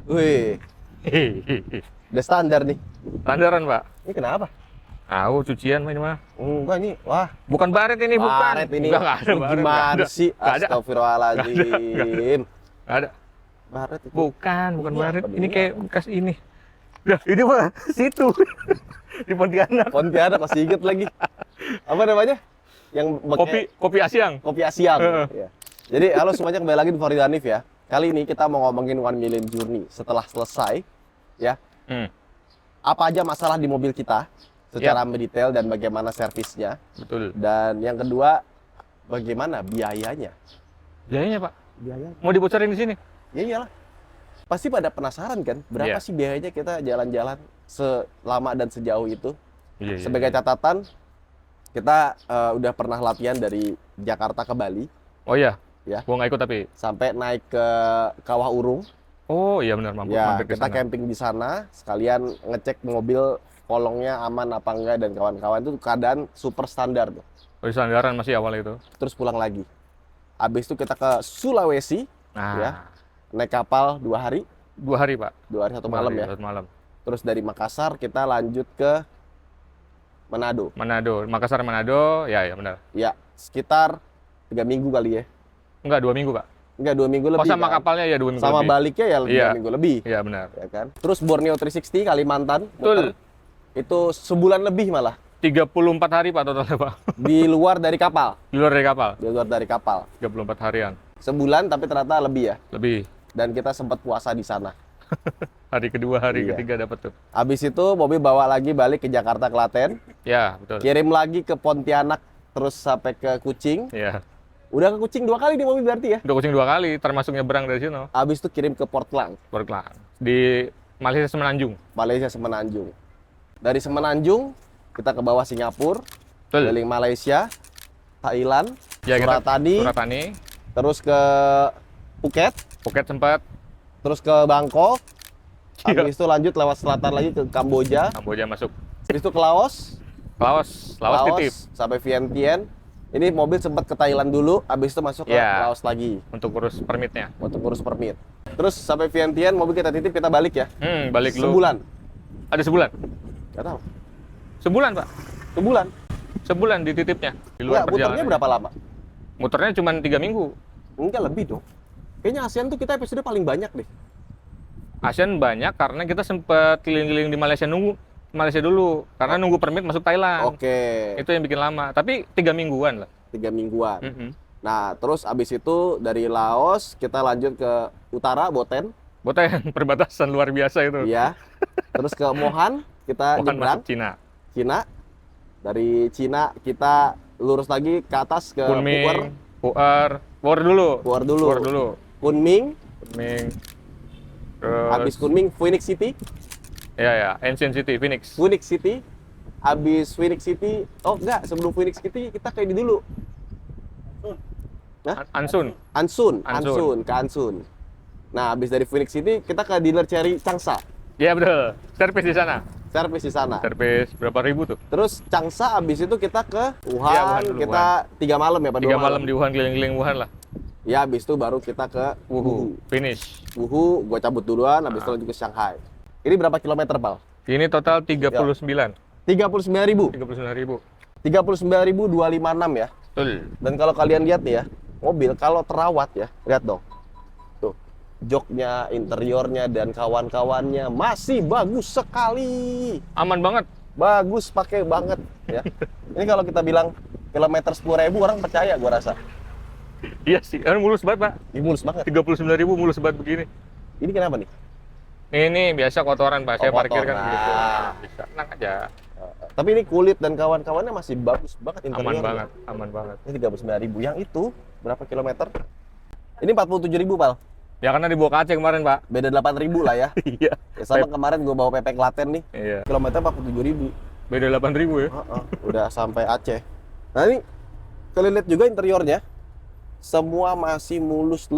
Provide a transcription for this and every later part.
Wih, udah standar nih. Sandaran, Pak. Ini kenapa? Cucian ini mah. Enggak nih, wah. Bukan baret ini, bukan. Baret ini. Enggak ada baret. Gimana sih? Enggak ada. Astagfirullahaladzim. Enggak ada. Baret itu. Bukan Ini baret. apa Ini nih? kayak bekas ini. Nah, ini mah situ. Di Pontianak. Pontianak masih inget lagi. Apa namanya? Yang Kopi Asyang. Kopi Asyang. Heeh. Ya. Jadi halo semuanya, kembali lagi di Farid Hanif ya. Kali ini kita mau ngomongin One Million Journey. Setelah selesai ya, apa aja masalah di mobil kita secara mendetail dan bagaimana servisnya. Betul. Dan yang kedua, bagaimana biayanya. Biayanya, Pak. Biaya? Mau dibocorin di sini? Ya iyalah. Pasti pada penasaran kan, berapa Iya. sih biayanya kita jalan-jalan selama dan sejauh itu. Iya. Sebagai catatan, kita udah pernah latihan dari Jakarta ke Bali Oh iya. Ya. Gua nggak ikut tapi. sampai naik ke Kawah Urung. Oh iya benar, mampir Ya, ke kita sana. camping di sana, sekalian ngecek mobil kolongnya aman apa enggak, dan kawan-kawan itu keadaan super standar tuh. Oh, di Sandaran masih awal itu. Terus pulang lagi. Habis itu kita ke Sulawesi, Nah, Ya. naik kapal 2 hari, 2 hari, Pak. 2 hari 1 malam ya. 1 malam. Terus dari Makassar kita lanjut ke Manado. Manado, Makassar Manado, ya benar. Ya, sekitar 3 minggu kali ya. Enggak, 2 minggu, Pak. Enggak, 2 minggu Oh, lebih sama kan? kapalnya ya 2 minggu Sama lebih. baliknya ya 2 Iya. minggu lebih. Iya, benar. Ya kan? Terus Borneo 360 Kalimantan. Betul. muter. Itu sebulan lebih malah. 34 hari, Pak, totalnya, Pak. Di luar dari kapal. Di luar dari kapal. Di luar dari kapal. 34 harian. Sebulan tapi ternyata lebih ya. Lebih. Dan kita sempat puasa di sana. Hari kedua, hari Iya. ketiga dapat tuh. Habis itu mobil bawa lagi balik ke Jakarta Klaten, Ya, betul. kirim lagi ke Pontianak, terus sampai ke Kucing. Iya. Udah ke Kucing 2 kali di mobil berarti ya. Udah kucing 2 kali, termasuk nyebrang dari sini. Habis itu kirim ke Port Klang, Berkelan. Di Malaysia Semenanjung. Malaysia Semenanjung. Dari Semenanjung kita ke bawah Singapura, Betul. keliling Malaysia, Thailand, Ya, kita Suratani, Suratani, terus ke Phuket, Phuket sempat, terus ke Bangkok. Iya. Habis itu lanjut lewat selatan lagi ke Kamboja. Kamboja masuk. Habis itu ke Laos, Laos titip sampai Vientiane. Ini mobil sempat ke Thailand dulu, habis itu masuk ke Ya. Laos lagi untuk urus permitnya. untuk ngurus permit. Terus sampai Vientiane mobil kita titip, kita balik ya. Balik lu. Sebulan. Ada sebulan. Gak tahu. Sebulan, Pak. Sebulan. Sebulan dititipnya di luar Enggak, muternya perjalanan. berapa lama? Muternya cuma 3 minggu. Enggak, lebih dong. Kayaknya ASEAN tuh kita episode paling banyak deh. ASEAN banyak karena kita sempat keliling-keliling di Malaysia dulu karena nunggu permit masuk Thailand. Oke. Itu yang bikin lama. Tapi 3 mingguan lah. 3 mingguan. Mm-mm. Nah, terus abis itu dari Laos kita lanjut ke utara, Boten. Boten perbatasan luar biasa itu. Iya. Terus ke Mohan, kita Bukan nyebrang masuk Cina. Cina. Dari Cina kita lurus lagi ke atas ke Kunming, Pu'er dulu. Pu'er dulu. Pu'er dulu. Kunming. Kunming. Terus, Habis Kunming, Phoenix City. ya, Ancient City, Phoenix. Phoenix City. Habis Phoenix City, oh enggak, sebelum Phoenix City kita kayak di dulu. Ansun. Ansun, ke Ansun. Nah, habis dari Phoenix City kita ke dealer Cherry Changsa. Ya betul. Servis di sana. Servis di sana. Servis berapa ribu tuh? Terus Changsa habis itu kita ke Wuhan, Ya, Wuhan dulu, kita 3 malam ya, Pak? 3 malam di Wuhan, keliling-keliling Wuhan lah. Ya, habis itu baru kita ke Wuhu. Finish. Wuhu, gue cabut duluan, habis itu lanjut ke Shanghai. Ini berapa kilometer, Pal? Ini total 39. 39.000. 39.000. 39.256 ya. Betul. Dan kalau kalian lihat nih ya, mobil kalau terawat ya, lihat dong. Tuh, joknya, interiornya, dan kawan-kawannya masih bagus sekali. Aman banget. Bagus, pakai banget ya. Ini kalau kita bilang kilometer 10.000 orang percaya, gua rasa. Iya sih, mulus banget, Pak. Ini mulus banget. 39.000 mulus banget begini. Ini kenapa nih? Ini biasa kotoran, Pak. Saya Oh, parkir kan kotoran. gitu. Bisa, tenang aja. Tapi ini kulit dan kawan-kawannya masih bagus banget interiornya. Aman banget, aman banget. Ini 39.000. Yang itu berapa kilometer? Ini 47.000, Pal. Ya karena dibawa ke Aceh kemarin, Pak. Beda 8.000 lah ya. Iya. Ya, sama kemarin gua bawa PP Klaten nih. Iya. Kilometer 47.000. Beda 8.000 ya. Udah sampai Aceh. Nah, ini kalian lihat juga interiornya. Semua masih mulus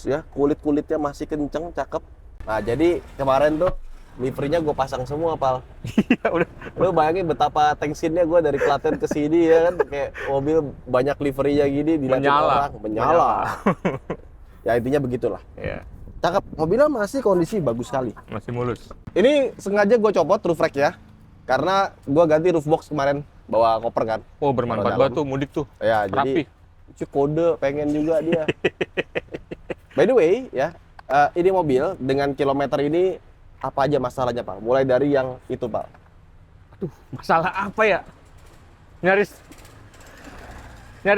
ya. Kulit-kulitnya masih kenceng, cakep. Nah, jadi kemarin tuh liverynya gue pasang semua, Pal. Iya, udah. Lo bayangin betapa tensinnya gue dari Klaten ke sini ya kan, kayak mobil banyak liverynya gini dilihatin Menyala. orang, menyala. Ya intinya begitulah. Iya. Cakep, mobilnya masih kondisi bagus sekali. Masih mulus. Ini sengaja gue copot roof rack ya, karena gue ganti roof box kemarin, bawa koper kan. Oh, bermanfaat Kalau banget dalam. tuh mudik tuh. Ya, Rapi. jadi itu kode pengen juga dia. By the way, ya, ini mobil dengan kilometer ini apa aja masalahnya Pak? Mulai dari yang itu Pak. Masalah apa ya? Nyaris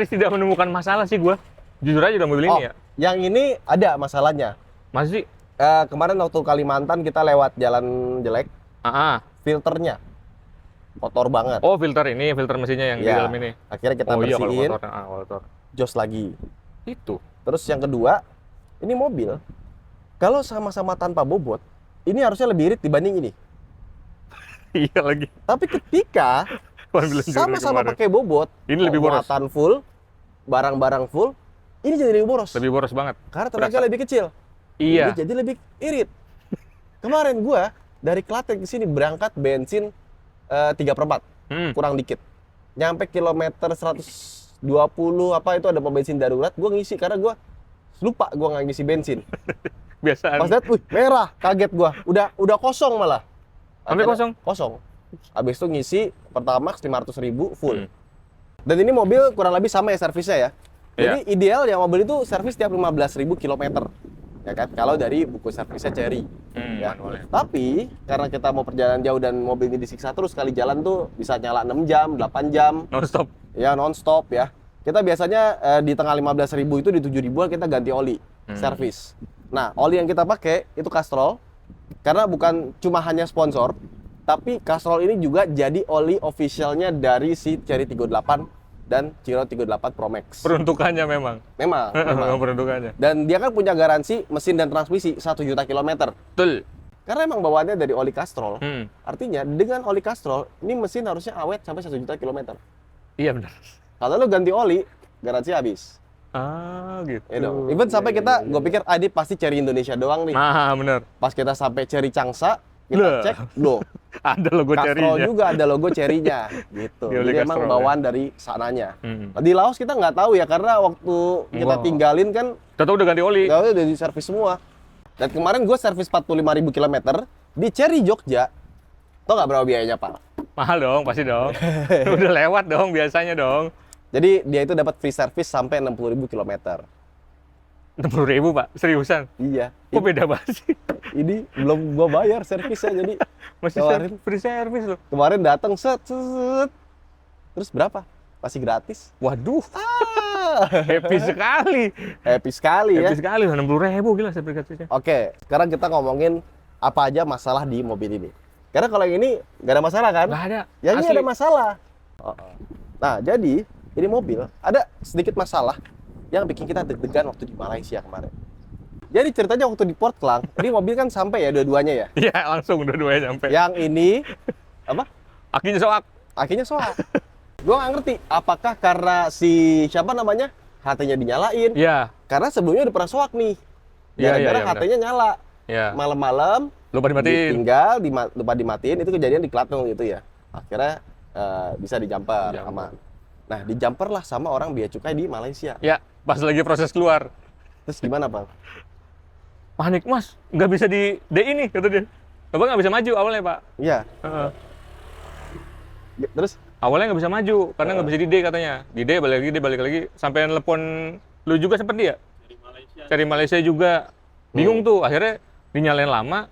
tidak menemukan masalah sih gua. Jujur aja udah mobil ini ya. Yang ini ada masalahnya. Masih. Kemarin waktu Kalimantan kita lewat jalan jelek, filternya kotor banget. Oh, filter mesinnya yang di Ya, dalam ini. akhirnya kita Oh iya, kalau bersihin, kotor. jos lagi. Itu. Terus yang kedua, ini mobil kalau sama-sama tanpa bobot, ini harusnya lebih irit dibanding ini. Iya lagi. Tapi ketika Mobil yang sama-sama kemarin. pakai bobot, Ini lebih boros. muatan full, barang-barang full, ini jadi lebih boros. Lebih boros banget. Karena tenaga Berasa. lebih kecil. Iya. Ini jadi lebih irit. Kemarin gua dari Klaten ke sini berangkat bensin 3/4, kurang dikit. Nyampe kilometer 120 apa itu ada pom bensin darurat, gua ngisi karena gua lupa gua nggak ngisi bensin. Biasaan. Pas lihat, wih, merah, kaget gua. Udah kosong malah. Sampai Akhirnya kosong? Kosong. Habis itu ngisi Pertamax 500.000 full. Dan ini mobil kurang lebih sama ya servisnya ya. Jadi ideal ya mobil itu servis tiap 15.000 km. Ya kan? Kalau dari buku servisnya Chery. Ya. Manualnya. Tapi karena kita mau perjalanan jauh dan mobil ini disiksa terus, kali jalan tuh bisa nyala 6 jam, 8 jam. Non-stop. Ya non-stop ya. Kita biasanya di tengah 15.000 itu di 7.000-an kita ganti oli, servis. Nah, oli yang kita pakai itu Castrol. Karena bukan cuma hanya sponsor, tapi Castrol ini juga jadi oli officialnya dari si Chery 38 dan Ciro 38 Pro Max. Peruntukannya memang. Memang. Memang peruntukannya. Dan dia kan punya garansi mesin dan transmisi 1 juta kilometer. Betul. Karena emang bawaannya dari oli Castrol. Hmm. Artinya dengan oli Castrol, ini mesin harusnya awet sampai 1 juta kilometer. Iya benar. Kalau lo ganti oli, garansi habis. Gitu. Ya dong. Even sampai kita, gue pikir, ini pasti Chery Indonesia doang nih. Nah, benar. Pas kita sampai Chery Changsa, kita Loh. cek, loh, Ada logo Castrol Chery-nya. juga ada logo Chery-nya, gitu. Di oli Jadi emang Castrol, bawaan dari sananya. Hmm. Di Laos kita nggak tahu ya, karena waktu kita Wow. tinggalin kan, Tahu udah ganti oli. ya udah di servis semua. Dan kemarin gue servis 45.000 km di Chery Jogja. Tau nggak berapa biayanya, Pak? Mahal dong, pasti dong. Udah lewat dong biasanya dong. Jadi dia itu dapat free service sampai 60.000 km. 60.000 Pak, seriusan. Iya. Kok beda banget sih? Ini belum gua bayar servisnya, jadi Masih Tawarin. free service loh. kemarin datang set. Terus berapa? Masih gratis. Waduh, Ah, happy sekali. happy sekali ya. Happy sekali, 60.000 gila servis gratisnya. Oke, sekarang kita ngomongin apa aja masalah di mobil ini. Karena kalau yang ini nggak ada masalah kan? Nggak ada. Yang ini Asli. ada masalah. Nah, jadi ini mobil ada sedikit masalah yang bikin kita deg-degan waktu di Malaysia kemarin. Jadi ceritanya waktu di Port Klang, ini mobil kan sampai ya dua-duanya ya. Iya, langsung dua-duanya nyampe. Yang ini apa? Akinya soak. Akhirnya soal. Gue nggak ngerti apakah karena si siapa namanya HT-nya dinyalain. Iya. Karena sebelumnya udah pernah soak nih. Iya, Gara-gara iya, HT-nya nyala. Iya. Malam-malam Lupa dimatiin. ditinggal, lupa dimatiin, itu kejadian di Klaten gitu ya. Akhirnya bisa dijumper, Jumper. aman. Nah, dijumper lah sama orang bea cukai di Malaysia. Ya, pas lagi proses keluar. Terus gimana, Bang? Panik, Mas. Nggak bisa di DI nih, kata dia. Bapak nggak bisa maju awalnya, Pak. Iya. Heeh. Terus Awalnya nggak bisa maju, karena nggak bisa di D katanya. Di D balik lagi. Sampai nelpon lu juga sempet dia? Cari Malaysia juga. Bingung tuh, akhirnya dinyalain lama.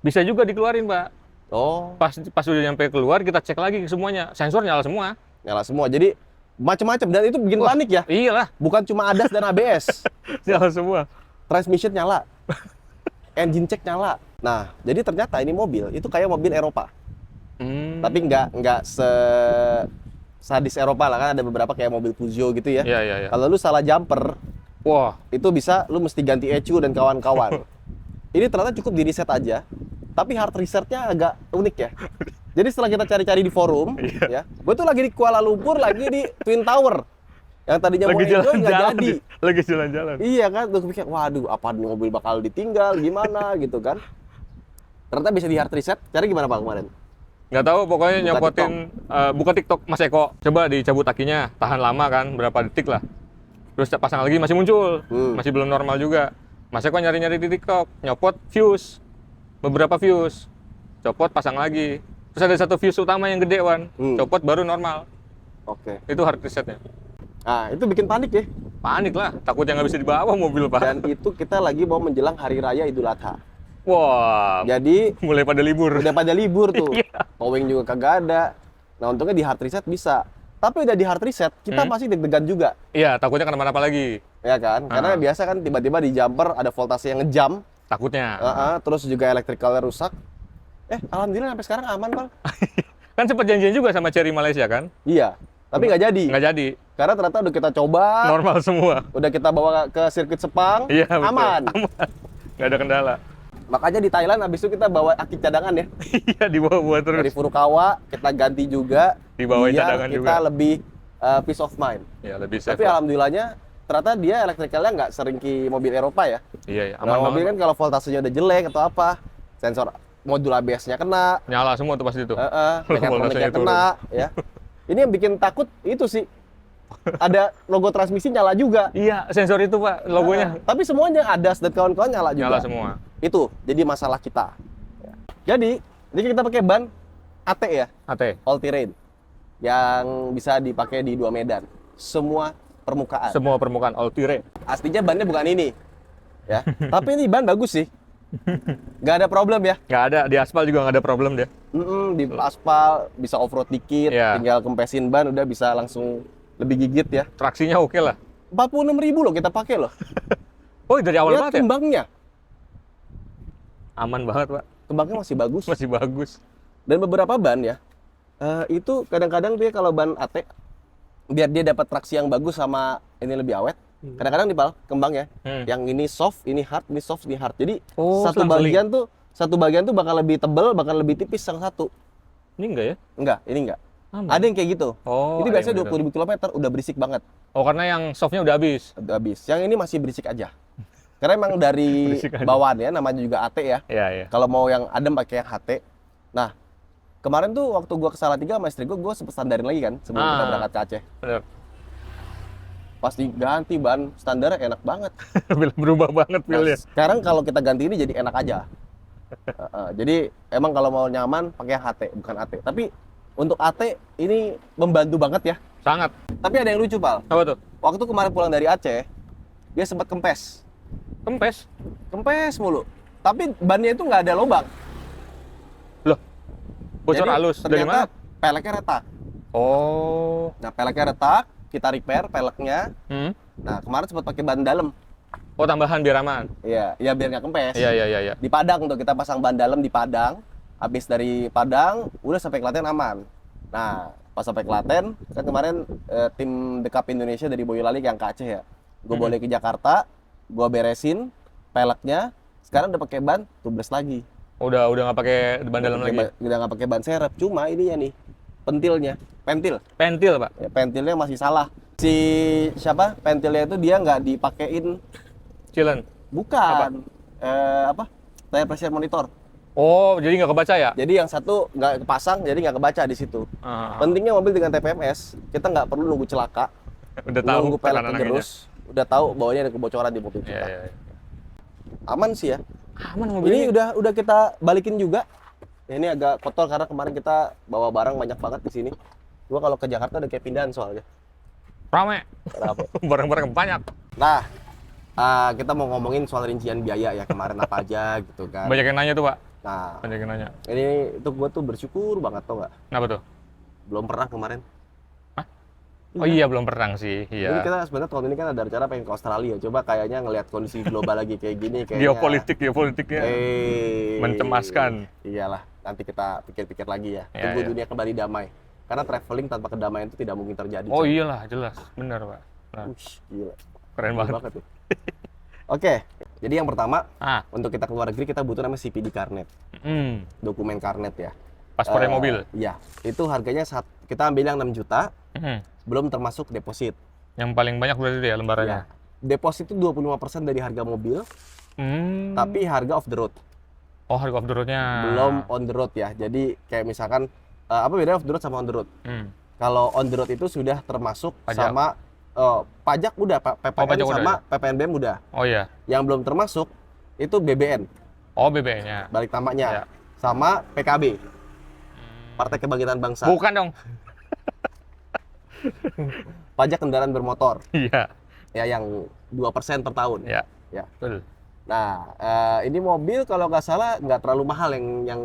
Bisa juga dikeluarin, Pak. oh, Pas udah nyampe keluar, kita cek lagi semuanya. Sensor nyala semua. nyala semua. Jadi macam-macam dan itu bikin panik ya. Iyalah, Bukan cuma ADAS dan ABS. nyala semua. Transmission nyala. Engine check nyala. Nah, jadi ternyata ini mobil itu kayak mobil Eropa. Tapi nggak sadis Eropa lah, kan ada beberapa kayak mobil Peugeot gitu ya. Iya. Kalau lu salah jumper, Wah, itu bisa lu mesti ganti ECU dan kawan-kawan. Ini ternyata cukup di reset aja, tapi hard resetnya agak unik ya. Jadi setelah kita cari-cari di forum, ya, gue tuh lagi di Kuala Lumpur, lagi di Twin Tower, yang tadinya mau lagi enjoy nggak jalan-jalan. jadi. Lagi jalan-jalan. Iya kan, gue pikir, waduh, apa nih mobil bakal ditinggal, gimana gitu kan. Ternyata bisa di hard reset, cari gimana Pak kemarin? Nggak tahu, pokoknya Buka nyopotin, buka TikTok Mas Eko. Coba dicabut akinya, tahan lama kan, berapa detik lah. Terus pasang lagi masih muncul, masih belum normal juga. Mas Eko nyari-nyari di TikTok, nyopot fuse, beberapa fuse, copot pasang lagi. Terus ada satu fuse utama yang gede, Wan. Copot baru normal. Oke. Itu hard resetnya. Nah, itu bikin panik ya. Panik lah, takutnya nggak bisa dibawa mobil, Pak. Dan itu kita lagi mau menjelang Hari Raya Idul Adha. Wah, Jadi mulai pada libur. udah pada libur tuh. Iya. Towing juga kagak ada. Nah, untungnya di hard reset bisa. Tapi udah di hard reset, kita pasti deg-degan juga. Iya, takutnya kenapa-napa lagi. Ya kan? Karena biasa kan tiba-tiba di jumper ada voltase yang ngejam. Takutnya. Terus juga elektrikalnya rusak. Alhamdulillah sampai sekarang aman, Bang. Kan sempat janjian juga sama Cherry Malaysia kan? Iya. Tapi nggak jadi. Nggak jadi. Karena ternyata udah kita coba, Normal semua. udah kita bawa ke sirkuit Sepang, Iya, betul. aman. Nggak ada kendala. Makanya di Thailand habis itu kita bawa aki cadangan ya. Iya, dibawa terus. Dari Furukawa kita ganti juga. Dibawain biar cadangan kita juga. lebih peace of mind. Ya, lebih safe. Tapi alhamdulillahnya ternyata dia elektrikalnya nggak seringki mobil Eropa ya. Iya, Nah, aman mobil banget. kan kalau voltasenya udah jelek atau apa, sensor modul ABS-nya kena, Nyala semua tuh pasti tuh. mekatroniknya Voltasenya kena, ya. Ini yang bikin takut itu sih. Ada logo transmisi nyala juga. Iya, sensor itu Pak, logonya. Tapi semuanya ADAS dan kawan-kawan nyala juga. Nyala semua. Itu jadi masalah kita. Jadi, ini kita pakai ban AT ya, AT. all terrain, yang bisa dipakai di 2 medan, semua permukaan. Semua permukaan all terrain. Aslinya bannya bukan ini, ya. Tapi ini ban bagus sih, nggak ada problem ya. Nggak ada, di aspal juga nggak ada problem dia. Di aspal bisa off-road dikit, Iya. tinggal kempesin ban udah bisa langsung lebih gigit ya. Traksinya oke lah. 46.000 loh kita pakai loh. Oh, dari awal Lihat banget ya? kembangnya, Aman banget Pak, kembangnya masih bagus. masih bagus. Dan beberapa ban ya, itu kadang-kadang dia kalau ban AT, biar dia dapat traksi yang bagus sama ini lebih awet, kadang-kadang nih Pal, kembangnya, yang ini soft, ini hard, ini soft, ini hard. Jadi satu bagian tuh bakal lebih tebel, bakal lebih tipis yang satu. Ini enggak ya? Enggak, ini enggak. Aman. Ada yang kayak gitu. Oh, Itu ada biasanya yang 20.000 km udah berisik banget, Oh, karena yang softnya udah habis. udah habis. Yang ini masih berisik aja. Karena emang dari Berisik aja. bawaan ya, namanya juga AT ya. Iya, iya. Kalau mau yang adem pakai yang HT. Nah, kemarin tuh waktu gua ke Salatiga sama istri gua sempet standarin lagi kan sebelum kita berangkat ke Aceh. Bener. Pas diganti ban standar enak banget. Berubah banget Nah, feel-nya. sekarang kalau kita ganti ini jadi enak aja. Jadi emang kalau mau nyaman pakai HT bukan AT. Tapi untuk AT ini membantu banget ya. Sangat. Tapi ada yang lucu Pal. Apa tuh? Waktu kemarin pulang dari Aceh, dia sempat kempes. Kempes mulu. Tapi bannya itu nggak ada lubang. Loh, bocor Jadi, halus. Dari ternyata mana? peleknya retak. Oh. Nah, peleknya retak, kita repair peleknya. Nah, kemarin sempat pakai ban dalam. Oh, tambahan biar aman. Iya, ya biar nggak kempes. Iya. Di Padang tuh kita pasang ban dalam di Padang. Habis dari Padang udah sampai Klaten aman. Nah, pas sampai Klaten kan kemarin tim Dekap Indonesia dari Boyolali yang ke Aceh ya. Gue boleh ke Jakarta, gue beresin peleknya. Sekarang udah pakai ban tubles lagi. Udah nggak pakai ban dalam lagi. Udah nggak pakai ban serep. Cuma ininya nih pentil. Pentil Pak. Ya, pentilnya masih salah. Si siapa? Pentilnya itu dia nggak dipakein. Cilen. Bukan. Tire pressure monitor. Oh, jadi nggak kebaca ya? Jadi yang satu nggak kepasang, jadi nggak kebaca di situ. Pentingnya mobil dengan TPMS, kita nggak perlu nunggu celaka, Udah tahu nunggu pelek tekanan anginnya. kegerus, udah tahu bahwa ada kebocoran di mobil kita. Iya. Aman sih ya. Aman mobil Ini udah kita balikin juga. Ini agak kotor karena kemarin kita bawa barang banyak banget di sini. Gua kalau ke Jakarta udah kayak pindahan soalnya. Rame. Kenapa? Barang-barang banyak. Nah, kita mau ngomongin soal rincian biaya ya kemarin apa aja gitu kan. Banyak yang nanya tuh Pak. Nah, Banyak yang nanya. ini itu gua tuh bersyukur banget tau nggak? Kenapa tuh? Belum pernah kemarin. Oh iya, belum perang sih. Jadi Iya. kita sebenarnya tahun ini kan ada rencana pengen ke Australia. Coba kayaknya ngelihat kondisi global lagi kayak gini kayaknya. Geopolitiknya mencemaskan. Iyalah, nanti kita pikir-pikir lagi ya. Iya, Tunggu iya. dunia kembali damai. Karena traveling tanpa kedamaian itu tidak mungkin terjadi. Oh coy. iyalah, jelas. Benar Pak. Nah, Ush, gila. keren Gila banget. banget tuh. Oke, jadi yang pertama Untuk untuk kita keluar negeri kita butuh namanya CPD Carnet, dokumen Carnet ya. paspornya mobil. Iya, itu harganya kita ambil yang 6 juta, belum termasuk deposit. Yang paling banyak berarti dia lembarannya. Ya. Deposit itu 25% dari harga mobil, tapi harga off the road. Oh, harga off the road-nya. Belum on the road ya. Jadi kayak misalkan apa bedanya off the road sama on the road? Kalau on the road itu sudah termasuk Pajak. sama pajak udah, PPN pajak udah sama ya? PPNBM udah. Oh iya. Yang belum termasuk itu BBN, Oh BBN-nya. balik Ya. tamaknya, sama PKB, Partai Kebangkitan Bangsa. Bukan dong. Pajak kendaraan bermotor, Iya. ya yang 2% per tahun. Ya. Ya. Betul. Nah, ini mobil kalau nggak salah nggak terlalu mahal yang Yang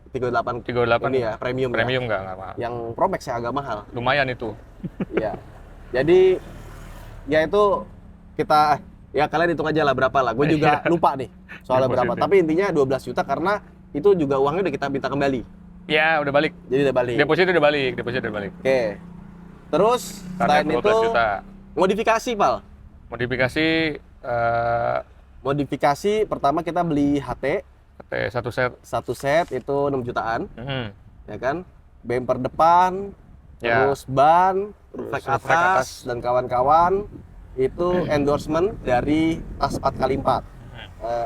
38 38 ini ya, premium, premium ya. nggak mahal. Yang Pro Max ya agak mahal. Lumayan itu. Iya. Jadi ya itu kita ya kalian hitung aja lah berapa lah. Gue juga lupa nih soalnya Ya, berapa. positif. Tapi intinya 12 juta karena itu juga uangnya udah kita minta kembali. Ya udah balik. Jadi udah balik. Deposit udah balik. Oke. Terus Karena selain 12 itu juta. modifikasi, Pal. Modifikasi Modifikasi pertama kita beli HT satu set. satu set itu 6 jutaan, Mhm. ya kan? Bumper depan, Ya. terus ban, Terus reflek reflek atas, dan kawan-kawan. Itu endorsement dari tas 4x4.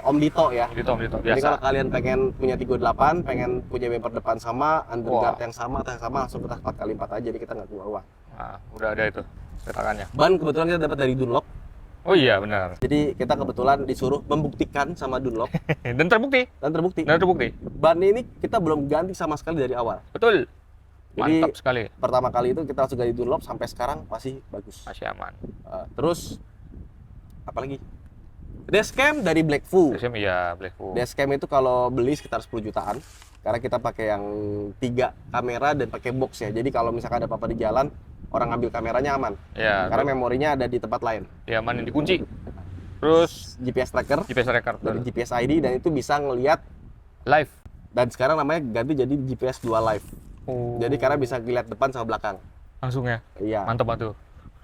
Om Dito ya. Dito Jadi biasa. kalau kalian pengen punya Tigo 8, pengen punya bumper depan sama, underguard Wah. yang sama, tas yang sama, langsung ke tas 4x4 aja, jadi kita nggak keluar uang. Nah, udah ada itu cetakannya. Ban kebetulan kita dapat dari Dunlop, Oh iya benar. jadi kita kebetulan disuruh membuktikan sama Dunlop, Dan terbukti. dan terbukti. Dan terbukti. Ban ini kita belum ganti sama sekali dari awal. Betul. Jadi, Mantap sekali. Pertama kali itu kita langsung ganti Dunlop, sampai sekarang masih bagus. Masih aman. Terus, apa lagi? Dashcam dari Blackfu. DSM iya Blackwood. Dashcam itu kalau beli sekitar 10 jutaan, karena kita pakai yang 3 kamera dan pakai box ya. Jadi kalau misalkan ada apa-apa di jalan, orang ngambil kameranya aman. Ya. Karena memorinya ada di tempat lain. Ya aman yang dikunci. Terus GPS tracker GPS record dari GPS ID, dan itu bisa ngelihat, live. dan sekarang namanya ganti jadi GPS Dual Live. Oh. Jadi karena bisa ngeliat depan sama belakang. langsung ya. Iya. Mantap banget tuh.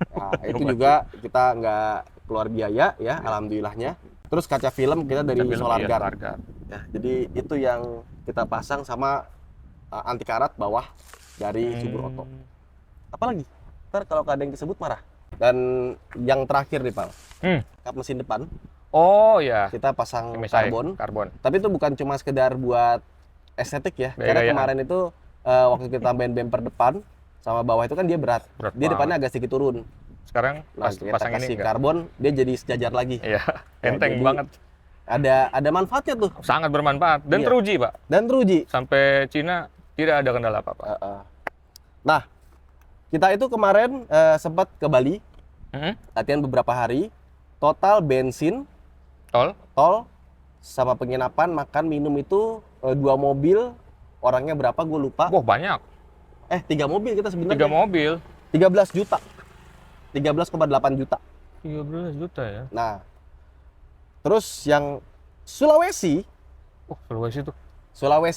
Nah, itu juga kita nggak keluar biaya ya, alhamdulillahnya. Terus kaca film kita dari Film, Solar iya, Guard. Solar Guard. Ya, jadi itu yang kita pasang sama anti karat bawah dari Subur Auto. Apalagi? Ntar kalau ada yang disebut marah. Dan yang terakhir nih, Pal. Kap mesin depan Oh ya. kita pasang MSI, karbon. Tapi itu bukan cuma sekedar buat estetik ya. Karena Gaya-gayaan. kemarin itu waktu kita tambahin bumper depan sama bawah itu kan dia berat. Berat Dia depannya banget. agak sedikit turun. Sekarang Nah, pas kita pasang ini kasih enggak. karbon, dia jadi sejajar lagi. Iya, enteng jadi- banget. Ada manfaatnya tuh, Sangat bermanfaat dan Iya. teruji, Pak. dan teruji. Sampai Cina tidak ada kendala apa-apa. Nah, kita itu kemarin sempat ke Bali, latihan beberapa hari. Total bensin, Tol? tol, sama penginapan, makan, minum itu 2 mobil. Orangnya berapa gue lupa. Wah, banyak. 3 mobil kita 3 sebenarnya. mobil. 13 juta. 13,8 juta. 13 juta ya. Nah, terus yang Sulawesi, Sulawesi tuh.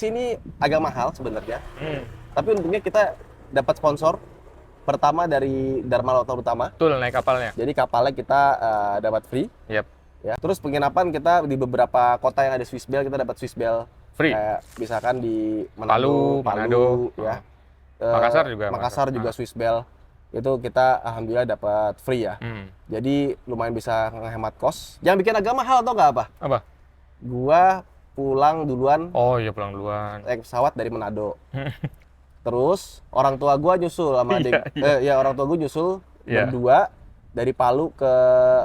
ini agak mahal sebenarnya. Tapi untungnya kita dapat sponsor pertama dari Dharma Lautan Utama. Betul, naik kapalnya. Jadi kapalnya kita dapat free. Yap. Ya. Terus penginapan kita di beberapa kota yang ada Swiss Bell, kita dapat Swiss Bell. Free. Kayak misalkan di Palu, Manado. ya. Makassar juga. Makassar juga Ah. Swiss Bell. Itu kita alhamdulillah dapat free ya. Jadi lumayan bisa ngehemat kos. Yang bikin agak mahal atau nggak apa? Apa? Gua pulang duluan Oh iya, pulang duluan. naik pesawat dari Manado. Terus orang tua gua nyusul sama adik. Orang tua gua nyusul Iya. berdua dari Palu ke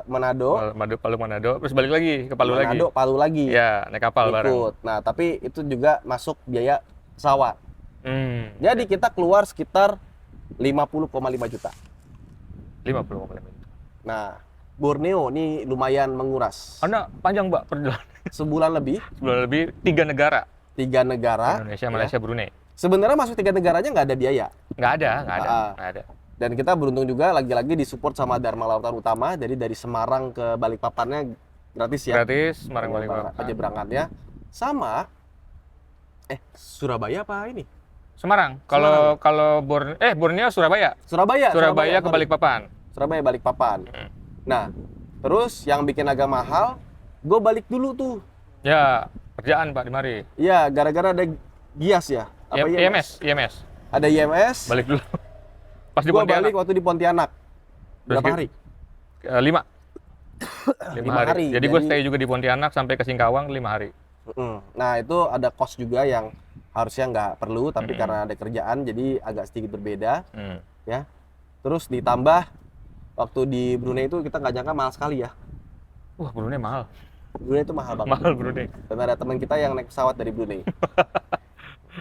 Manado. Palu Manado, terus balik lagi ke Palu lagi. Manado, Palu lagi. Ya, naik kapal bareng. Ikut. Nah, tapi itu juga masuk biaya pesawat. Jadi kita keluar sekitar 50,5 juta. 50,5. Nah, Borneo ini lumayan menguras. Karena panjang, Mbak, perjalanan. Sebulan lebih, Sebulan lebih 3 negara. 3 negara. Indonesia, ya. Malaysia, Brunei. Sebenarnya masuk 3 negaranya nggak ada biaya. Nggak ada. Ah. Nggak ada. Dan kita beruntung juga lagi-lagi disupport sama Dharma Lautan Utama. Jadi dari Semarang ke Balikpapannya gratis ya. Gratis, Semarang Balikpapan. Penyeberangannya. Sama Surabaya apa ini? Semarang. Kalau Borneo Surabaya. Surabaya Surabaya ke sorry. Balikpapan. Surabaya Balikpapan. Nah, terus yang bikin agak mahal, gue balik dulu tuh. Ya, kerjaan Pak di mari. Iya, gara-gara ada Gias ya. IMS. Ada IMS. Balik dulu. Pas di Gue Pontianak. balik waktu di Pontianak. Berapa Terus hari? 5. 5 5 hari. Jadi gue stay juga di Pontianak sampai ke Singkawang 5 hari. Nah, itu ada cost juga yang harusnya nggak perlu, tapi karena ada kerjaan jadi agak sedikit berbeda. Ya. Terus ditambah waktu di Brunei itu kita nggak nyangka mahal sekali ya. Wah, Brunei mahal. Brunei itu mahal banget. Mahal Brunei. Dan ada teman kita yang naik pesawat dari Brunei.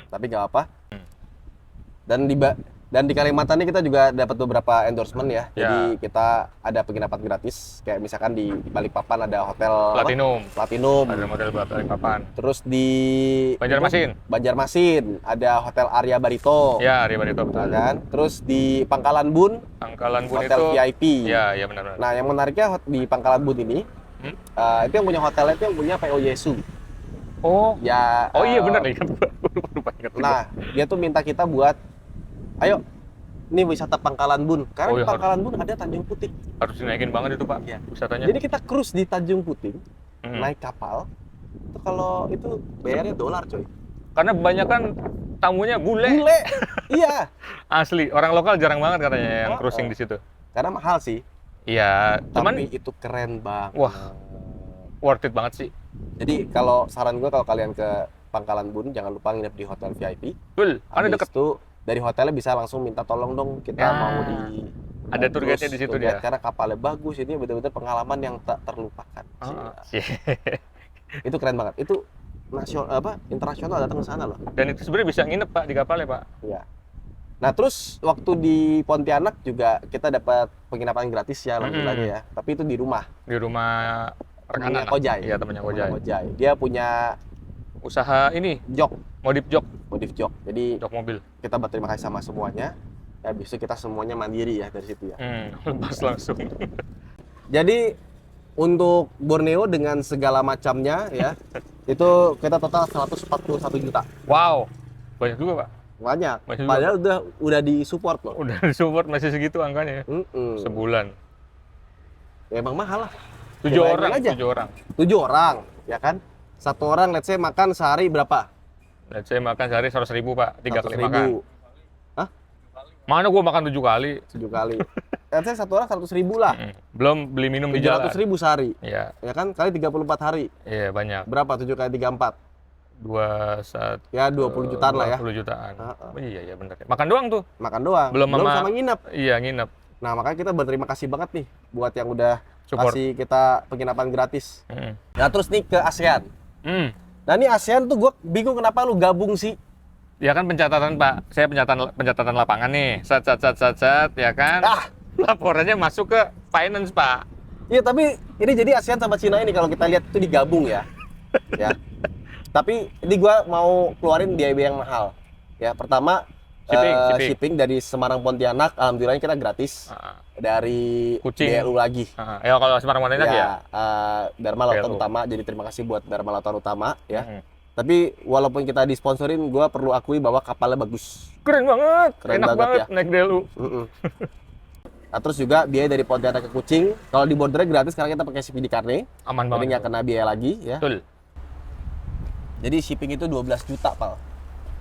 Tapi nggak apa. Dan di Kalimantan ini kita juga dapat beberapa endorsement ya. Jadi kita ada penginapan gratis. Kayak misalkan di Balikpapan ada hotel Platinum. Ada model Balikpapan. Terus di Banjarmasin ada hotel Arya Barito. Ya, Arya Barito betul. Kan? Terus di Pangkalan Bun hotel itu VIP. Ya benar. Nah, yang menariknya di Pangkalan Bun ini itu yang punya hotelnya itu yang punya PO Yesu. Ya. Oh iya benar nih. Nah, dia tuh minta kita buat ayo, ini wisata Pangkalan Bun. Karena di Pangkalan Bun ada Tanjung Puting. Harus dinaikin banget itu, Pak, ya. Wisatanya. Jadi kita cruise di Tanjung Puting, naik kapal. Itu kalau itu bayarnya $, coy. Karena kebanyakan tamunya bule. Iya. Asli, orang lokal jarang banget katanya yang cruising di situ. Karena mahal sih. Iya, tapi itu keren banget. Wah, worth it banget sih. Jadi kalau saran gue kalau kalian ke Pangkalan Bun, jangan lupa nginep di hotel VIP. Betul, karena deket tuh. Dari hotelnya bisa langsung minta tolong dong kita mau di ada tour guide-nya di situ dia. Karena kapalnya bagus, ini benar-benar pengalaman yang tak terlupakan. Itu keren banget. Itu internasional datang ke sana loh. Dan itu sebenarnya bisa nginep, Pak, di kapalnya, Pak. Iya. Nah, terus waktu di Pontianak juga kita dapat penginapan gratis ya, alhamdulillah ya. Tapi itu di rumah. Di rumah rekanan Kojai. Iya, temannya Kojai. Dia punya usaha ini, modif jok. Jadi jok mobil. Kita berterima kasih sama semuanya. Ya, habis itu kita semuanya mandiri ya dari situ ya. Lepas langsung. Jadi untuk Borneo dengan segala macamnya ya, itu kita total 141 juta. Wow, banyak juga, Pak. Banyak. Padahal udah disupport loh. Udah disupport masih segitu angkanya ya. Sebulan. Ya emang mahal lah. 7 orang aja. 7 orang, ya kan? Satu orang let's say makan sehari berapa? Let's say makan sehari 100.000, Pak. 3 kali makan. Hah? Mana gua makan 7 kali? 7 kali. Let's say satu orang 100.000 lah. Belum beli minum di jalan. 700.000 sehari. Iya. Ya kan? Kali 34 hari. Iya, banyak. Berapa? 7 kali 34? 21. Ya 20 jutaan lah ya. 20 jutaan. Oh, iya benar. Makan doang tuh. Makan doang. Belum sama nginep. Iya, nginep. Nah, makanya kita berterima kasih banget nih buat yang udah kasih kita penginapan gratis. Nah, terus nih ke ASEAN. Nah, ini ASEAN tuh gue bingung kenapa lu gabung sih? Ya kan pencatatan, Pak. Saya pencatatan lapangan nih. Sat, ya kan? Laporannya masuk ke finance, Pak. Iya, tapi ini jadi ASEAN sama Cina ini kalau kita lihat itu digabung ya. Ya. Tapi ini gue mau keluarin biaya yang mahal. Ya, pertama shipping dari Semarang Pontianak, alhamdulillah kita gratis. Dari Kucing. BLU lagi. Ya kalau Semarang Pontianak ya. Dharma Lautan Utama, jadi terima kasih buat Dharma Lautan Utama ya. Tapi walaupun kita disponsorin, gue perlu akui bahwa kapalnya bagus. Keren banget, enak banget ya. naik BLU. Nah, terus juga biaya dari Pontianak ke Kucing, kalau di bordernya gratis karena kita pakai shipping di Carne. Aman banget. Jadi nggak kena biaya lagi ya. Betul. Jadi shipping itu 12 juta, Pal.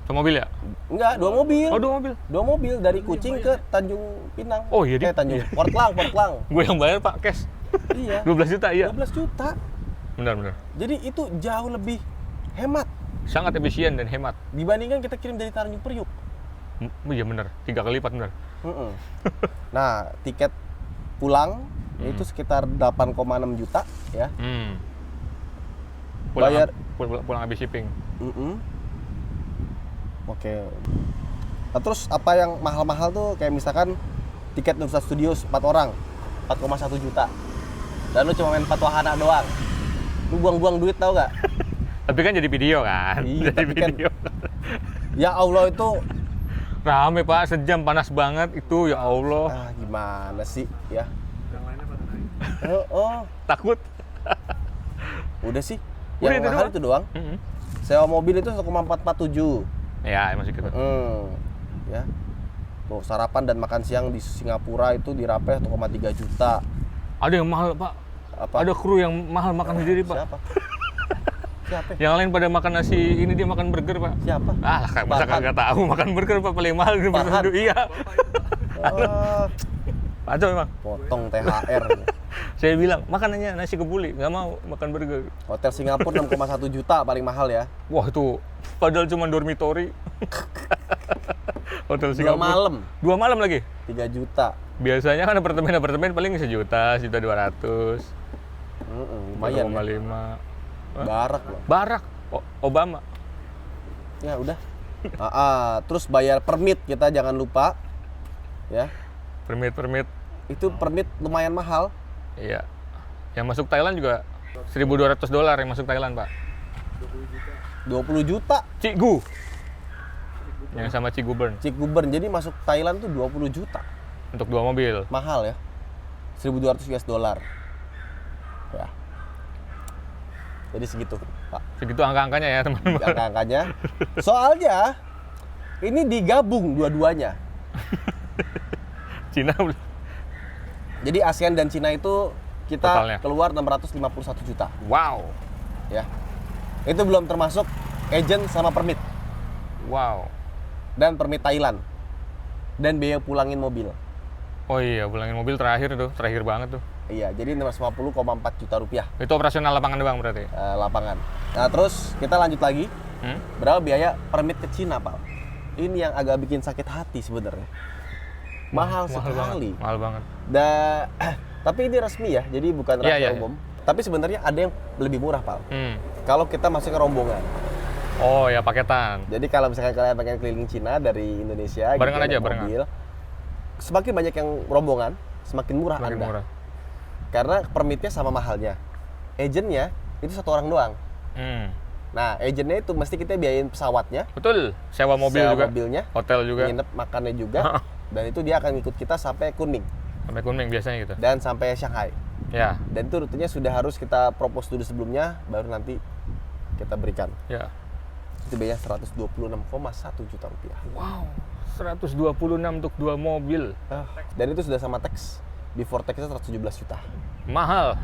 Satu mobil ya? Enggak, 2 mobil. Oh, 2 mobil? 2 mobil dari Kucing ke Tanjung Pinang. Oh iya, Tanjung Portlang. Gue yang bayar, Pak, cash. Iya. 12 juta, iya. 12 juta. Benar. Jadi itu jauh lebih hemat. Sangat efisien dan hemat. Dibandingkan kita kirim dari Tanjung Priuk. Iya benar, 3 kali lipat benar. Nah, tiket pulang itu sekitar 8,6 juta ya. Pulang habis shipping. Oke. Nah, terus apa yang mahal-mahal tuh kayak misalkan tiket Universal Studios 4 orang 4,1 juta. Dan lu cuma main 4 wahana doang. Lu buang-buang duit tau gak? Tapi kan jadi video kan? Iya, jadi video. Ya Allah itu rame, Pak, sejam panas banget itu, ya Allah. Gimana sih ya? Yang lainnya pada naik. Takut. Udah sih. Udah Yang mahal itu doang. Sewa mobil itu 1,447. Ya, masih gitu. Ya. Tuh, sarapan dan makan siang di Singapura itu di Rapeh 1,3 juta. Ada yang mahal, Pak. Apa? Ada kru yang mahal makan sendiri, Pak. Siapa? Yang lain pada makan nasi, ini dia makan burger, Pak. Siapa? Masa kagak tahu makan burger, Pak, paling mahal di Bandung. Iya. Kacau memang. Potong THR. Saya bilang, makanannya nasi kebuli, nggak mau makan burger. Hotel Singapura 6,1 juta paling mahal ya. Wah, itu padahal cuma dormitory. Hotel Singapura. 2 malam. 2 malam lagi? 3 juta. Biasanya kan apartemen paling 1.200.000. Lumayan. 1,5. Barak loh. Barak Obama. Ya udah. Terus bayar permit kita jangan lupa. Ya. Permit. Itu permit lumayan mahal. Iya. Yang masuk Thailand juga $1.200 yang masuk Thailand, Pak. 20 juta. Cikgu. Yang sama Cigubern. Cigubern. Jadi masuk Thailand tuh 20 juta. Untuk 2 mobil. Mahal ya. 1.200 US dollar. Ya. Jadi segitu, Pak. Segitu angka-angkanya ya, teman-teman. Angka-angkanya. Soalnya ini digabung dua-duanya. Cina. Jadi ASEAN dan Cina itu kita Totalnya. keluar 651 juta. Wow. Ya. Itu belum termasuk agent sama permit. Wow. Dan permit Thailand. Dan biaya pulangin mobil. Oh iya, pulangin mobil terakhir banget tuh. Iya, jadi 650,4 juta rupiah Itu operasional lapangan doang berarti. lapangan. Nah, terus kita lanjut lagi. Berapa biaya permit ke Cina, Pak? Ini yang agak bikin sakit hati sebenarnya. Mahal sekali. Mahal banget. Tapi ini resmi ya, jadi bukan rahasia umum. Tapi sebenarnya ada yang lebih murah, Pak. Kalau kita masuk ke rombongan. Oh ya, paketan. Jadi kalau misalkan kalian pengen keliling Cina dari Indonesia, Barengan gitu, aja, naik barengan. mobil, semakin banyak yang rombongan, semakin murah Semakin Anda. murah. Karena permitnya sama mahalnya. Agentnya itu 1 orang doang. Nah, agentnya itu mesti kita biayain pesawatnya, Betul. Sewa mobil sewa juga. mobilnya, Hotel juga. nginep makannya juga, dan itu dia akan ikut kita sampai Kunming Sampai Kunming biasanya gitu. dan sampai Shanghai. Ya. Dan itu rutenya sudah harus kita propose dulu sebelumnya, baru nanti kita berikan. Ya. Itu biayanya 126,1 juta rupiah. Wow. 126 untuk 2 mobil. Dan itu sudah sama tax. Before taxnya 117 juta. Mahal.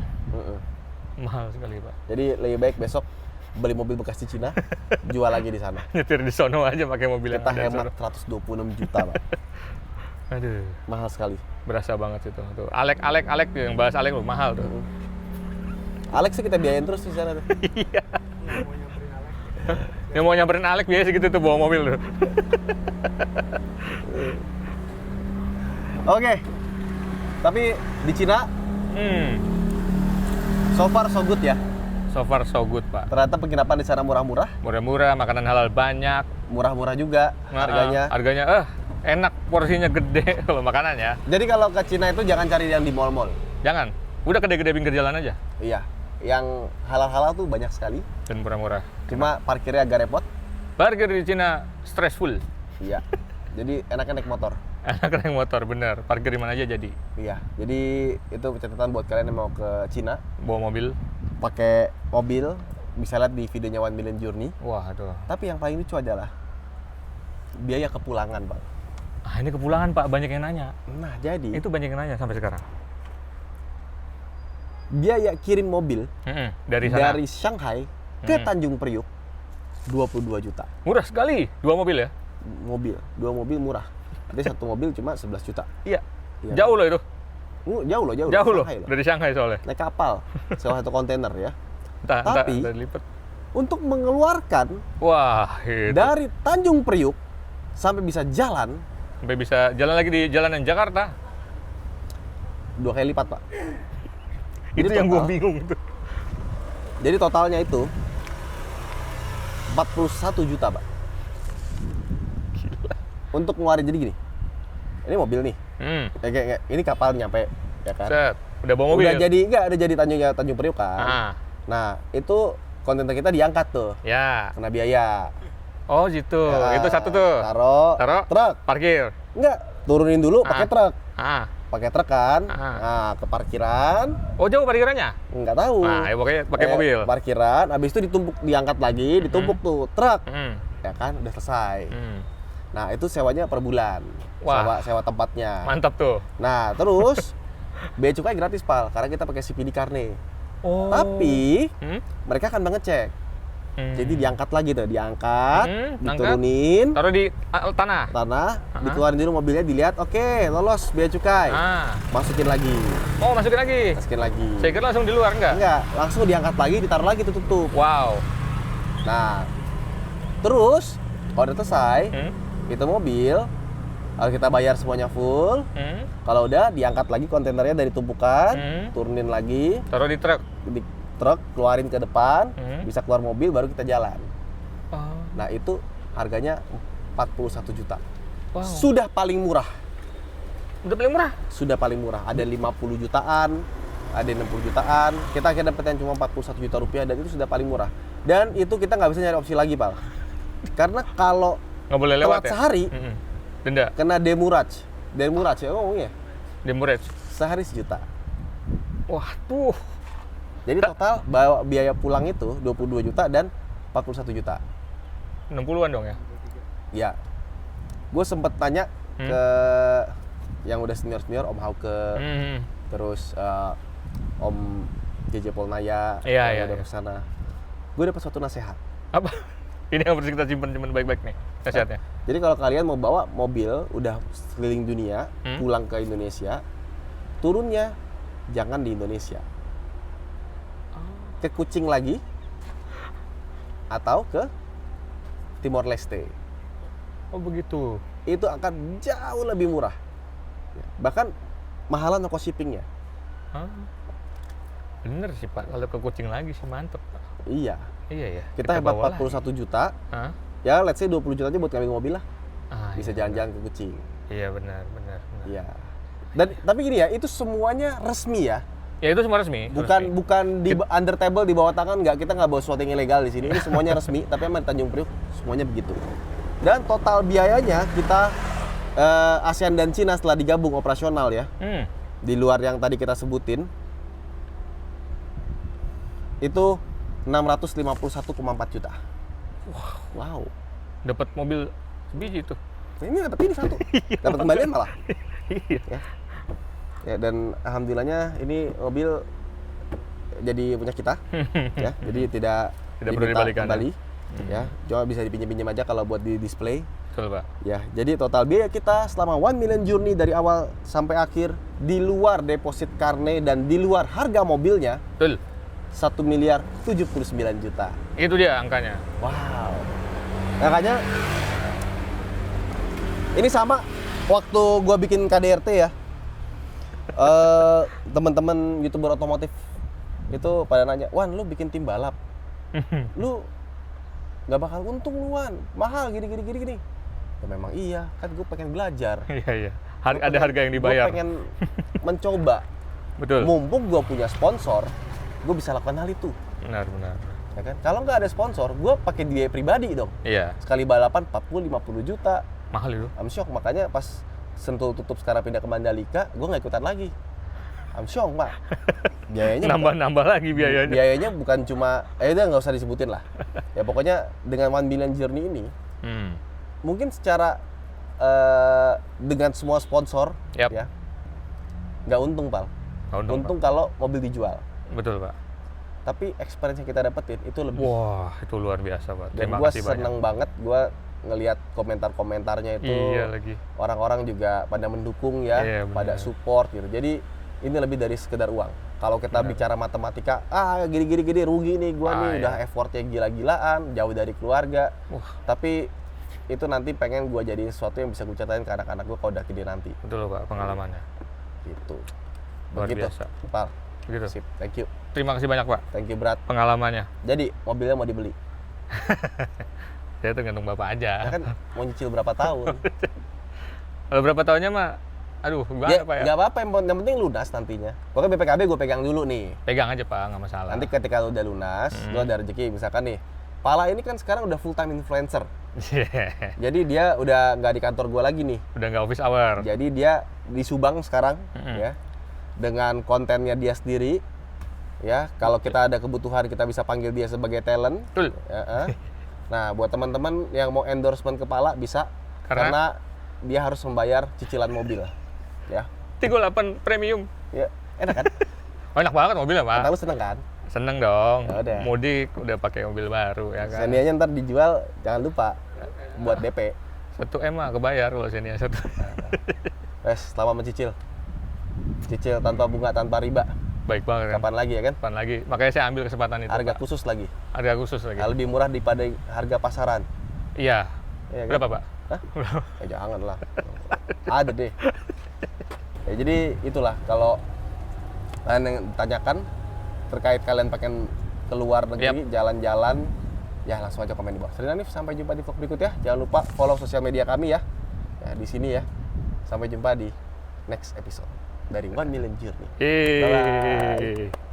Mahal sekali, Pak. Jadi lebih baik besok beli mobil bekas di Cina, jual lagi di sana. Nyetir di sono aja pakai mobil Kita yang ada di hemat 126 juta, Pak. sono. Aduh. Mahal sekali. Berasa banget itu. Tuh. Alek yang bahas Alek loh, mahal tuh. Alex sih kita biayain terus di sana tuh. Iya. Yang mau nyamperin Alek biasa gitu tuh bawa mobil tuh. Oke. Tapi di Cina so far so good ya. So far so good, Pak. Ternyata penginapan di sana murah-murah, Murah-murah, makanan halal banyak. murah-murah juga harganya. Harganya enak, porsinya gede kalau makanan ya. Jadi kalau ke Cina itu jangan cari yang di mall-mall. Jangan. Udah gede-gede pinggir jalan aja. Iya. Yang halal-halal tuh banyak sekali. Dan murah-murah. Cuma parkirnya agak repot. Parkir di Cina stressful. Iya. Jadi enaknya naik motor. Enak naik motor, bener. Parkir di mana aja jadi. Iya. Jadi itu catatan buat kalian yang mau ke Cina. Bawa mobil. Pakai mobil. Bisa lihat di videonya 1 Million Journey. Wah, aduh. Tapi yang paling lucu adalah biaya kepulangan, Pak. Ini kepulangan, Pak. Banyak yang nanya. Nah, jadi Itu banyak yang nanya sampai sekarang. biaya kirim mobil Dari sana. dari Shanghai ke Tanjung Priuk 22 juta. Murah sekali. 2 mobil ya? Dua mobil murah. Jadi satu mobil cuma 11 juta. Iya. Iya. Jauh loh itu. Jauh loh. Jauh loh. Shanghai loh. Dari Shanghai soalnya. Naik kapal, sewa satu kontainer ya. Tapi Tapi- lipat. Untuk mengeluarkan Wah, itu. dari Tanjung Priuk sampai bisa jalan Sampai bisa jalan lagi di jalanan Jakarta. 2 kali lipat, Pak. Itu Jadi yang gue total- bingung tuh. Jadi totalnya itu 41 juta, Pak. Gila. Untuk ngeluarin jadi gini. Ini mobil nih. Kayak ini kapal nyampe ya kan. Set. Udah bawa mobil. Udah jadi Tanjung Priuk kan. Ah, Nah, itu kontainer kita diangkat tuh. ya. Kena biaya. Oh, gitu. Ya, Itu satu tuh. Taruh truk. Parkir. Enggak, turunin dulu pakai truk. Ah. Pakai truk kan. Ah. Nah, ke parkiran. Oh, jauh parkirannya? Enggak tahu. Nah, ya pokoknya pakai mobil. Parkiran, habis itu diangkat lagi, ditumpuk tuh truk. Ya kan, udah selesai. Nah, itu sewanya per bulan. Wah. Sewa tempatnya. Mantap tuh. Nah, terus bea cukai gratis, Pal, karena kita pakai CPD Carne. Oh. Tapi mereka akan mengecek. Jadi diangkat lagi tuh, diturunin Taruh di tanah. dikeluarin dulu mobilnya, dilihat, oke, lolos bea cukai. Masukin lagi. Oh, masukin lagi. Saya kira langsung di luar, enggak? Enggak, langsung diangkat lagi, ditaruh lagi, tutup. Wow. Nah, terus kalau udah selesai, itu mobil Kalau kita bayar semuanya full, kalau udah diangkat lagi kontainernya dari tumpukan, turunin lagi, Taruh di truk. di truk, keluarin ke depan, Hmm. bisa keluar mobil baru kita jalan. Oh. Nah, itu harganya 41 juta. Wow. Sudah paling murah. Udah paling murah. Sudah paling murah. Ada 50 jutaan, ada 60 jutaan. Kita akhirnya dapat yang cuma 41 juta rupiah dan itu sudah paling murah. Dan itu kita nggak bisa nyari opsi lagi, Pal. Karena kalau Nggak boleh lewat telat ya? sehari, Denda. kena demurrage. Demurrage ya ngomongnya. Demurrage. Sehari 1 juta. Wah, tuh. Jadi total bawa biaya pulang itu 22 juta dan 41 juta. 60-an dong ya? Ya. Gue sempet tanya ke yang udah senior-senior, Om Hauke, terus Om JJ Polnaya, Iya, yang iya, udah iya. kesana. Gue dapat suatu nasihat. Apa? Ini yang harus kita simpan baik-baik nih nasihatnya. Jadi kalau kalian mau bawa mobil udah keliling dunia, pulang ke Indonesia, turunnya jangan di Indonesia. Ke Kucing lagi atau ke Timor Leste. Oh begitu. Itu akan jauh lebih murah. Bahkan mahalan ongkos shippingnya. Hah? Bener sih Pak, kalau ke Kucing lagi sih mantep Pak. Iya. Iya ya. Kita hebat bawa 41 juta. Hah? Ya, let's say 20 juta aja buat ngambil mobil lah. Bisa iya, jalan-jalan ke Kucing. Iya benar. Iya. Dan tapi gini ya, itu semuanya resmi ya. Ya itu semua resmi. Bukan di under table, di bawah tangan, nggak, kita nggak bawa sesuatu yang ilegal di sini. Ini semuanya resmi, tapi emang di Tanjung Priuk semuanya begitu. Dan total biayanya kita ASEAN dan Cina setelah digabung operasional ya, di luar yang tadi kita sebutin, itu 651,4 juta. Wow. Dapat mobil sebiji tuh. Ini dapat ini satu, dapat kembalian malah. Iya. Ya, dan alhamdulillahnya ini mobil jadi punya kita, ya. Jadi tidak perlu diminta dibalikan, kembali, ya. Cuma bisa dipinjam-pinjam aja kalau buat di display. Betul Pak. Ya, jadi total biaya kita selama 1 million journey dari awal sampai akhir di luar deposit karne dan di luar harga mobilnya Betul. 1 miliar 79 juta. Itu dia angkanya. Wow. Makanya ini sama waktu gua bikin KDRT ya. Teman-teman YouTuber otomotif itu pada nanya, "Wan, lu bikin tim balap. Lu nggak bakal untung lu, Wan. Mahal gini." Ya memang iya, kan gue pengen belajar. Iya. Ada harga yang dibayar. Gue pengen mencoba. Betul. Mumpung gue punya sponsor, gue bisa lakukan hal itu. Benar. Ya kan? Kalau nggak ada sponsor, gue pakai biaya pribadi dong. Iya. Sekali balapan 40-50 juta. Mahal itu. I'm shock, makanya pas Sentul tutup sekarang pindah ke Mandalika, gue nggak ikutan lagi. I'm shock, Pak. Biayanya Nambah lagi biayanya. biayanya bukan cuma, udah nggak usah disebutin lah. Ya pokoknya dengan 1 million journey ini, mungkin secara dengan semua sponsor, Yap. ya nggak untung, Pal. Untung kalau mobil dijual. Betul Pak. Tapi experience yang kita dapetin itu lebih. Wah, itu luar biasa Pak. Dan Terima gue kasih banyak. seneng banget, gue ngelihat komentar-komentarnya itu. Iya lagi. Orang-orang juga pada mendukung ya, Iya, benar. pada support gitu. Jadi ini lebih dari sekedar uang. Kalau kita bicara matematika, gini rugi nih gua nih, udah effortnya gila-gilaan, jauh dari keluarga. Tapi itu nanti pengen gua jadi sesuatu yang bisa gue ceritain ke anak-anak gua kalau udah gede nanti. Betul Pak, pengalamannya. Gitu. Luar Begitu, biasa. Pal. Begitu. Sip, thank you. Terima kasih banyak Pak Thank you, Berat. pengalamannya. Jadi, mobilnya mau dibeli. Saya tergantung Bapak aja. Ya kan mau nyicil berapa tahun? Kalau berapa tahunnya mah, aduh gimana Pak ya? Nggak apa-apa, yang penting lunas nantinya. Pokoknya BPKB gue pegang dulu nih. Pegang aja Pak, nggak masalah. Nanti ketika lu udah lunas, lu ada rezeki, misalkan nih, Pala ini kan sekarang udah full time influencer. Jadi dia udah nggak di kantor gua lagi nih. Udah nggak office hour. Jadi dia di Subang sekarang, ya, dengan kontennya dia sendiri. Ya, kalau kita ada kebutuhan kita bisa panggil dia sebagai talent. Betul. Ya, Nah, buat teman-teman yang mau endorsement kepala bisa, karena dia harus membayar cicilan mobil, ya. Tigo 8 premium. Ya, enak kan? Enak banget mobilnya Pak. Kata lu seneng kan? Seneng dong. Ya udah. Mudik udah pakai mobil baru ya kan. Xenia-nya ntar dijual, jangan lupa buat DP. 1 M mah kebayar kalau Xenia 1. Selamat mencicil. Cicil tanpa bunga, tanpa riba. Baik banget kan. Kapan lagi ya kan? Kapan lagi? Makanya saya ambil kesempatan itu. Harga Pak. khusus lagi. Harga khusus lagi. Lebih murah daripada harga pasaran. Iya. Iya kan? Berapa Pak? Hah? Ya jangan lah. Ada deh. Ya, jadi itulah kalau kalian yang tanyakan terkait kalian pengen keluar negeri, jalan-jalan, ya langsung aja komen di bawah. Serina Nif, sampai jumpa di vlog berikutnya. Jangan lupa follow sosial media kami ya. Ya di sini ya. Sampai jumpa di next episode dari 1 Million Journey. Bye-bye.